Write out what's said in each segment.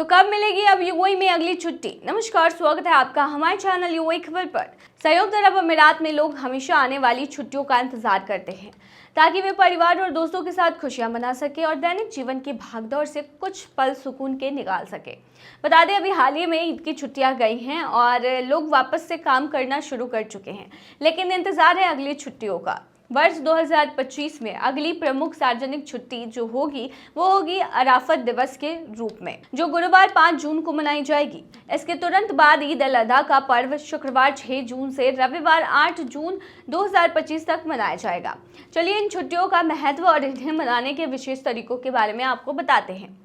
तो कब मिलेगी अब यूएई में अगली छुट्टी। नमस्कार, स्वागत है आपका हमारे चैनल यूएई खबर पर। संयुक्त अरब अमीरात में लोग हमेशा आने वाली छुट्टियों का इंतजार करते हैं ताकि वे परिवार और दोस्तों के साथ खुशियां मना सके और दैनिक जीवन की भागदौड़ से कुछ पल सुकून के निकाल सके। बता दें, अभी हाल ही में ईद की छुट्टियां गई हैं और लोग वापस से काम करना शुरू कर चुके हैं, लेकिन इंतजार है अगली छुट्टियों का। वर्ष 2025 में अगली प्रमुख सार्वजनिक छुट्टी जो होगी वो होगी अराफत दिवस के रूप में, जो गुरुवार 5 जून को मनाई जाएगी। इसके तुरंत बाद ईद अल अधा का पर्व शुक्रवार 6 जून से रविवार 8 जून 2025 तक मनाया जाएगा। चलिए इन छुट्टियों का महत्व और इन्हें मनाने के विशेष तरीकों के बारे में आपको बताते हैं।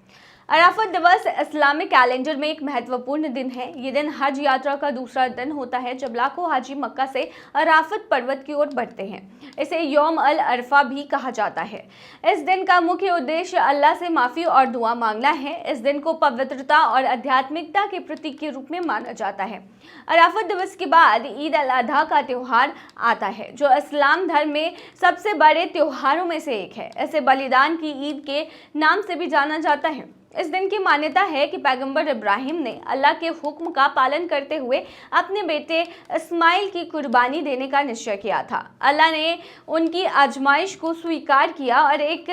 अराफत दिवस इस्लामिक कैलेंडर में एक महत्वपूर्ण दिन है। ये दिन हज यात्रा का दूसरा दिन होता है जब लाखों हाजी मक्का से अराफत पर्वत की ओर बढ़ते हैं। इसे यौम अल अरफा भी कहा जाता है। इस दिन का मुख्य उद्देश्य अल्लाह से माफ़ी और दुआ मांगना है। इस दिन को पवित्रता और आध्यात्मिकता के प्रतीक के रूप में माना जाता है। अराफत दिवस के बाद ईद अल अधा का त्यौहार आता है, जो इस्लाम धर्म में सबसे बड़े त्योहारों में से एक है। इसे बलिदान की ईद के नाम से भी जाना जाता है। इस दिन की मान्यता है कि पैगंबर इब्राहिम ने अल्लाह के हुक्म का पालन करते हुए अपने बेटे इस्माइल की कुर्बानी देने का निश्चय किया था। अल्लाह ने उनकी आजमाइश को स्वीकार किया और एक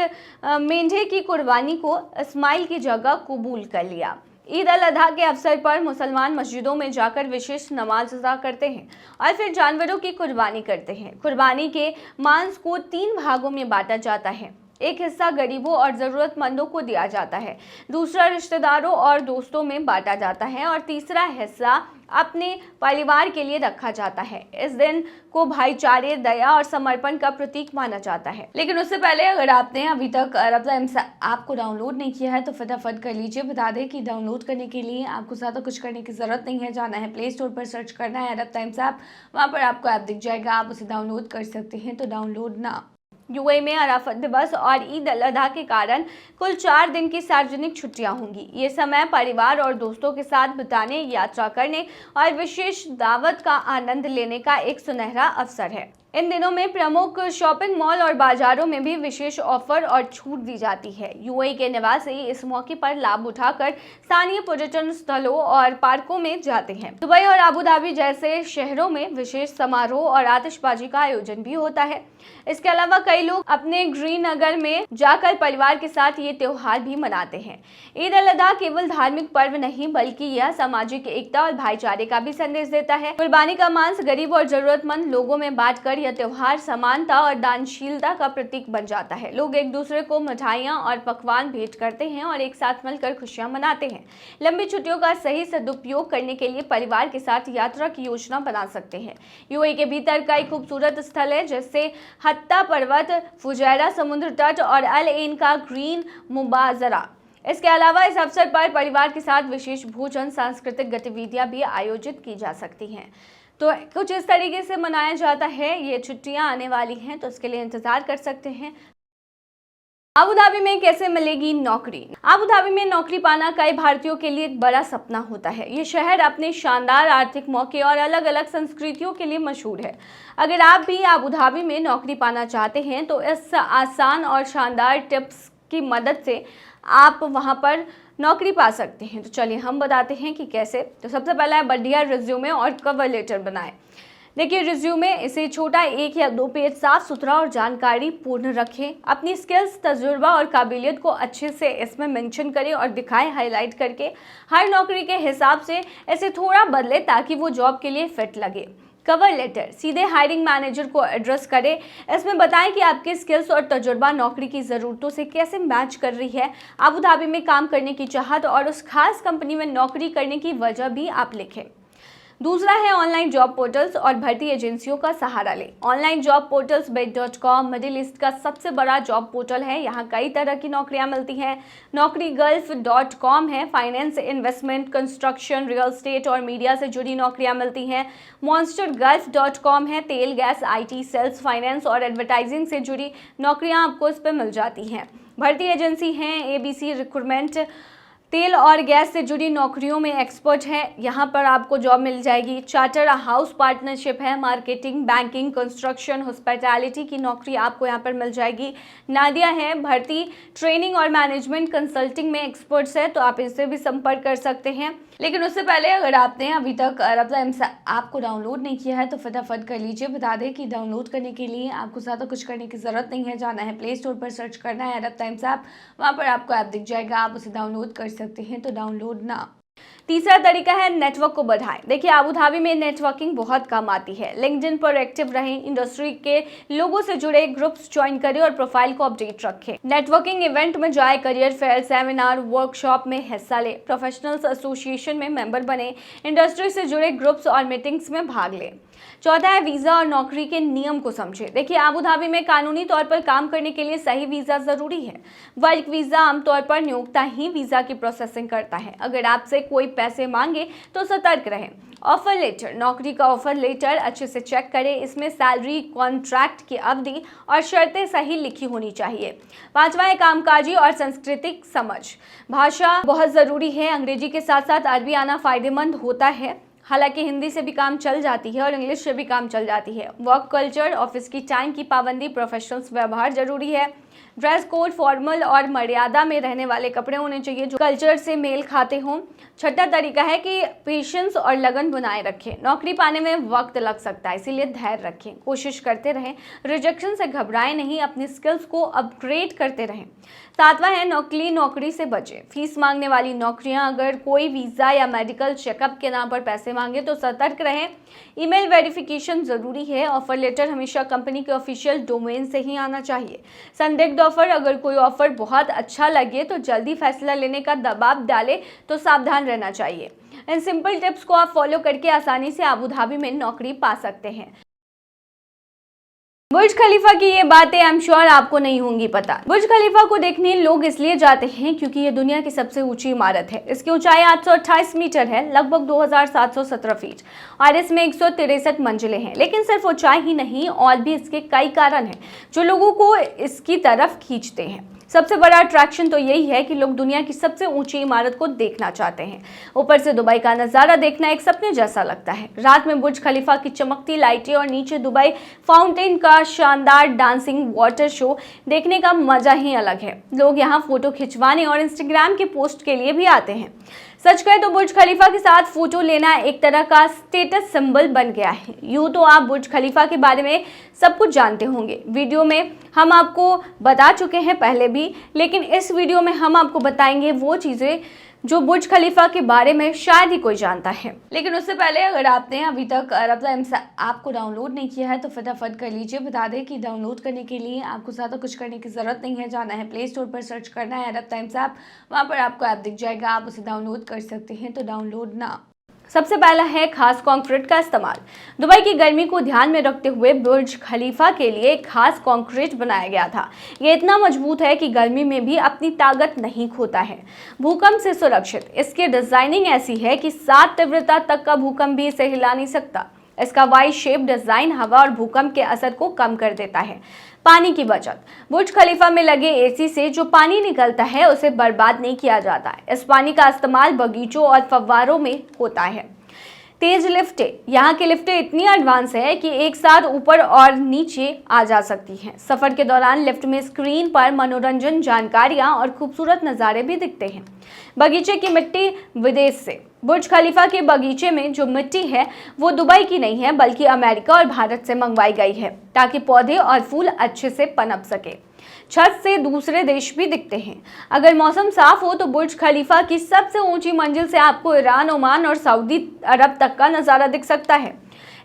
मेंढे की कुर्बानी को इस्माइल की जगह कबूल कर लिया। ईद अल अधा के अवसर पर मुसलमान मस्जिदों में जाकर विशेष नमाज अदा करते हैं और फिर जानवरों की कुर्बानी करते हैं। कुर्बानी के मांस को 3 भागों में बांटा जाता है। एक हिस्सा गरीबों और ज़रूरतमंदों को दिया जाता है, दूसरा रिश्तेदारों और दोस्तों में बांटा जाता है और तीसरा हिस्सा अपने परिवार के लिए रखा जाता है। इस दिन को भाईचारे, दया और समर्पण का प्रतीक माना जाता है। लेकिन उससे पहले अगर आपने अभी तक अरब टाइम्स ऐप को डाउनलोड नहीं किया है तो फटाफट कर लीजिए। बता दें कि डाउनलोड करने के लिए आपको ज़्यादा कुछ करने की ज़रूरत नहीं है। जाना है प्ले स्टोर पर, सर्च करना है अरब टाइम्स ऐप, वहाँ पर आपको ऐप दिख जाएगा, आप उसे डाउनलोड कर सकते हैं। तो डाउनलोड ना। यूएई में अराफत दिवस और ईद अल अधा के कारण कुल 4 दिन की सार्वजनिक छुट्टियां होंगी। ये समय परिवार और दोस्तों के साथ बिताने, यात्रा करने और विशेष दावत का आनंद लेने का एक सुनहरा अवसर है। इन दिनों में प्रमुख शॉपिंग मॉल और बाजारों में भी विशेष ऑफर और छूट दी जाती है। यूएई के निवासी इस मौके पर लाभ उठाकर स्थानीय पर्यटन स्थलों और पार्कों में जाते हैं। दुबई और अबू धाबी जैसे शहरों में विशेष समारोह और आतिशबाजी का आयोजन भी होता है। इसके अलावा कई लोग अपने गृहनगर में जाकर परिवार के साथ ये त्योहार भी मनाते हैं। ईद अल अधा केवल धार्मिक पर्व नहीं बल्कि यह सामाजिक एकता और भाईचारे का भी संदेश देता है। कुर्बानी का मांस गरीब और जरूरतमंद लोगों में बांटकर यह त्योहार समानता और दानशीलता का प्रतीक बन जाता है। लोग एक दूसरे को मिठाइयां और पकवान भेंट करते हैं और एक साथ मिलकर खुशियां मनाते हैं। लंबी छुट्टियों का सही सदुपयोग करने के लिए परिवार के साथ यात्रा की योजना बना सकते हैं। यूएई के भीतर कई खूबसूरत स्थल है, जैसे हत्ता पर्वत, फुजैरा समुद्र तट और अल एन का ग्रीन मुबाजरा। इसके अलावा इस अवसर पर परिवार के साथ विशेष भोजन, सांस्कृतिक गतिविधियां भी आयोजित की जा सकती हैं। तो कुछ इस तरीके से मनाया जाता है। ये छुट्टियां आने वाली हैं तो उसके लिए इंतजार कर सकते हैं। अबू धाबी में कैसे मिलेगी नौकरी। अबू धाबी में नौकरी पाना कई भारतीयों के लिए एक बड़ा सपना होता है। ये शहर अपने शानदार आर्थिक मौके और अलग अलग संस्कृतियों के लिए मशहूर है। अगर आप भी अबू धाबी में नौकरी पाना चाहते हैं तो इस आसान और शानदार टिप्स की मदद से आप वहां पर नौकरी पा सकते हैं। तो चलिए हम बताते हैं कि कैसे। तो सबसे पहला है बढ़िया रिज्यूमे और कवर लेटर बनाएं। देखिए, रिज्यूमे इसे छोटा 1 या 2 पेज साफ सुथरा और जानकारी पूर्ण रखें। अपनी स्किल्स, तजुर्बा और काबिलियत को अच्छे से इसमें मेंशन करें और दिखाएं हाईलाइट करके। हर नौकरी के हिसाब से इसे थोड़ा बदलें ताकि वो जॉब के लिए फिट लगे। कवर लेटर सीधे हायरिंग मैनेजर को एड्रेस करें। इसमें बताएं कि आपके स्किल्स और तजुर्बा नौकरी की ज़रूरतों से कैसे मैच कर रही है। अबू धाबी में काम करने की चाहत और उस खास कंपनी में नौकरी करने की वजह भी आप लिखें। दूसरा है ऑनलाइन जॉब पोर्टल्स और भर्ती एजेंसियों का सहारा लें। Online job portals bed.com middle east का सबसे बड़ा जॉब पोर्टल है। यहाँ कई तरह की नौकरियाँ मिलती हैं। नौकरीगल्फ.com है, finance, investment, construction, real estate और मीडिया से जुड़ी नौकरियाँ मिलती हैं। monstergulf.com है, तेल, गैस, IT, सेल्स, फाइनेंस और एडवर्टाइजिंग से जुड़ी नौकरियाँ आपको इस पर मिल जाती हैं। भर्ती एजेंसी हैं ABC रिक्रूटमेंट, तेल और गैस से जुड़ी नौकरियों में एक्सपर्ट है, यहाँ पर आपको जॉब मिल जाएगी। चार्टर हाउस पार्टनरशिप है, मार्केटिंग, बैंकिंग, कंस्ट्रक्शन, हॉस्पिटैलिटी की नौकरी आपको यहाँ पर मिल जाएगी। नादिया है, भर्ती, ट्रेनिंग और मैनेजमेंट कंसल्टिंग में एक्सपर्ट्स है, तो आप इससे भी संपर्क कर सकते हैं। लेकिन उससे पहले अगर आपने अभी तक अरब टाइम्स ऐप को डाउनलोड नहीं किया है तो फटाफट कर लीजिए। बता दें कि डाउनलोड करने के लिए आपको ज़्यादा कुछ करने की ज़रूरत नहीं है। जाना है प्ले स्टोर पर, सर्च करना है अरब टाइम्स ऐप, वहाँ पर आपको ऐप दिख जाएगा, आप उसे डाउनलोड कर सकते हैं। तो डाउनलोड ना। तीसरा तरीका है नेटवर्क को बढ़ाएं। देखिए, अबू धाबी में नेटवर्किंग बहुत काम आती है। लिंक्डइन पर एक्टिव रहें, इंडस्ट्री के लोगों से जुड़े ग्रुप्स ज्वाइन करें और प्रोफाइल को अपडेट रखें। नेटवर्किंग इवेंट में जाए, करियर फेयर, सेमिनार, वर्कशॉप में हिस्सा लें, प्रोफेशनल्स एसोसिएशन में मेंबर बने, इंडस्ट्री से जुड़े ग्रुप्स और मीटिंग्स में भाग लें। चौथा है वीज़ा और नौकरी के नियम को समझें। देखिए, अबू धाबी में कानूनी तौर पर काम करने के लिए सही वीज़ा ज़रूरी है। वर्क वीज़ा आमतौर पर नियोक्ता ही वीज़ा की प्रोसेसिंग करता है। अगर आपसे कोई पैसे मांगे तो सतर्क रहें। ऑफर लेटर, नौकरी का ऑफर लेटर अच्छे से चेक करें। इसमें सैलरी, कॉन्ट्रैक्ट की अवधि और शर्तें सही लिखी होनी चाहिए। पांचवा है कामकाजी और सांस्कृतिक समझ। भाषा बहुत ज़रूरी है। अंग्रेजी के साथ साथ अरबी आना फ़ायदेमंद होता है। हालांकि हिंदी से भी काम चल जाती है और इंग्लिश से भी काम चल जाती है। वर्क कल्चर, ऑफिस की टाइम की पाबंदी, प्रोफेशनल्स व्यवहार जरूरी है। ड्रेस कोड फॉर्मल और मर्यादा में रहने वाले कपड़े होने चाहिए जो कल्चर से मेल खाते हों। छठा तरीका है कि पेशेंस और लगन बनाए रखें। नौकरी पाने में वक्त लग सकता है, इसीलिए धैर्य रखें, कोशिश करते रहें। रिजेक्शन से घबराएं नहीं, अपनी स्किल्स को अपग्रेड करते रहें। सातवां है नकली नौकरी से बचें। फीस मांगने वाली नौकरियां, अगर कोई वीज़ा या मेडिकल चेकअप के नाम पर पैसे मांगे तो सतर्क रहें। ईमेल वेरिफिकेशन ज़रूरी है। ऑफर लेटर हमेशा कंपनी के ऑफिशियल डोमेन से ही आना चाहिए। संदिग्ध ऑफर, अगर कोई ऑफर बहुत अच्छा लगे तो जल्दी फैसला लेने का दबाव डाले तो सावधान रहना चाहिए। इन सिंपल टिप्स को आप फॉलो करके आसानी से अबू धाबी में नौकरी पा सकते हैं। बुर्ज खलीफा की ये बातें आई एम श्योर आपको नहीं होंगी पता। बुर्ज खलीफा को देखने लोग इसलिए जाते हैं क्योंकि ये दुनिया की सबसे ऊंची इमारत है। इसकी ऊंचाई 828 मीटर है, लगभग 2717 फीट, और इसमें 163 मंजिलें हैं। लेकिन सिर्फ ऊंचाई ही नहीं, और भी इसके कई कारण हैं जो लोगों को इसकी तरफ खींचते हैं। सबसे बड़ा अट्रैक्शन तो यही है कि लोग दुनिया की सबसे ऊंची इमारत को देखना चाहते हैं। ऊपर से दुबई का नज़ारा देखना एक सपने जैसा लगता है। रात में बुर्ज खलीफा की चमकती लाइटें और नीचे दुबई फाउंटेन का शानदार डांसिंग वाटर शो देखने का मजा ही अलग है। लोग यहाँ फोटो खिंचवाने और इंस्टाग्राम के पोस्ट के लिए भी आते हैं। सच कहे तो बुर्ज खलीफा के साथ फोटो लेना एक तरह का स्टेटस सिंबल बन गया है। यूँ तो आप बुर्ज खलीफा के बारे में सब कुछ जानते होंगे, वीडियो में हम आपको बता चुके हैं पहले भी, लेकिन इस वीडियो में हम आपको बताएंगे वो चीज़ें जो बुर्ज खलीफा के बारे में शायद ही कोई जानता है। लेकिन उससे पहले अगर आपने अभी तक अरब टाइम्स ऐप को डाउनलोड नहीं किया है तो फटाफट कर लीजिए। बता दें कि डाउनलोड करने के लिए आपको ज़्यादा कुछ करने की ज़रूरत नहीं है। जाना है प्ले स्टोर पर, सर्च करना है अरब टाइम्स ऐप, वहाँ पर आपको ऐप दिख जाएगा, आप उसे डाउनलोड कर सकते हैं। तो डाउनलोड ना। सबसे पहला है खास कंक्रीट का इस्तेमाल। दुबई की गर्मी को ध्यान में रखते हुए बुर्ज खलीफा के लिए खास कंक्रीट बनाया गया था। ये इतना मजबूत है कि गर्मी में भी अपनी ताकत नहीं खोता है। भूकंप से सुरक्षित, इसकी डिजाइनिंग ऐसी है कि 7 तीव्रता तक का भूकंप भी इसे हिला नहीं सकता। इसका वाई शेप डिजाइन हवा और भूकंप के असर को कम कर देता है। पानी की बचत, बुर्ज खलीफा में लगे एसी से जो पानी निकलता है उसे बर्बाद नहीं किया जाता। इस पानी का इस्तेमाल बगीचों और फव्वारों में होता है। तेज लिफ्टें, यहाँ की लिफ्टें इतनी एडवांस है कि एक साथ ऊपर और नीचे आ जा सकती हैं। सफर के दौरान लिफ्ट में स्क्रीन पर मनोरंजन, जानकारियाँ और खूबसूरत नज़ारे भी दिखते हैं। बगीचे की मिट्टी विदेश से, बुर्ज खलीफा के बगीचे में जो मिट्टी है वो दुबई की नहीं है बल्कि अमेरिका और भारत से मंगवाई गई है ताकि पौधे और फूल अच्छे से पनप सके। छत से दूसरे देश भी दिखते हैं। अगर मौसम साफ हो तो बुर्ज खलीफा की सबसे ऊंची मंजिल से आपको ईरान, ओमान और सऊदी अरब तक का नज़ारा दिख सकता है।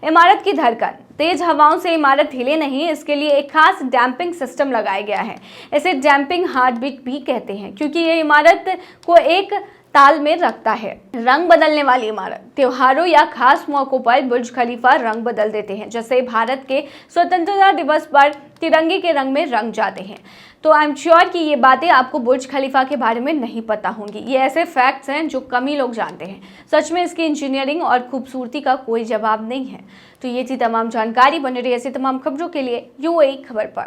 इमारत की धड़कन, तेज हवाओं से इमारत हिले नहीं, इसके लिए एक खास डैम्पिंग सिस्टम लगाया गया है। इसे डैम्पिंग हार्ट बीट भी कहते हैं क्योंकि ये इमारत को एक ताल में रखता है। रंग बदलने वाली इमारत, त्योहारों या खास मौकों पर बुर्ज खलीफा रंग बदल देते हैं। जैसे भारत के स्वतंत्रता दिवस पर तिरंगे के रंग में रंग जाते हैं। तो आई एम श्योर कि ये बातें आपको बुर्ज खलीफा के बारे में नहीं पता होंगी। ये ऐसे फैक्ट्स हैं जो कम ही लोग जानते हैं। सच में इसकी इंजीनियरिंग और खूबसूरती का कोई जवाब नहीं है। तो ये थी तमाम जानकारी। बने रही ऐसी तमाम खबरों के लिए यूएई खबर पर।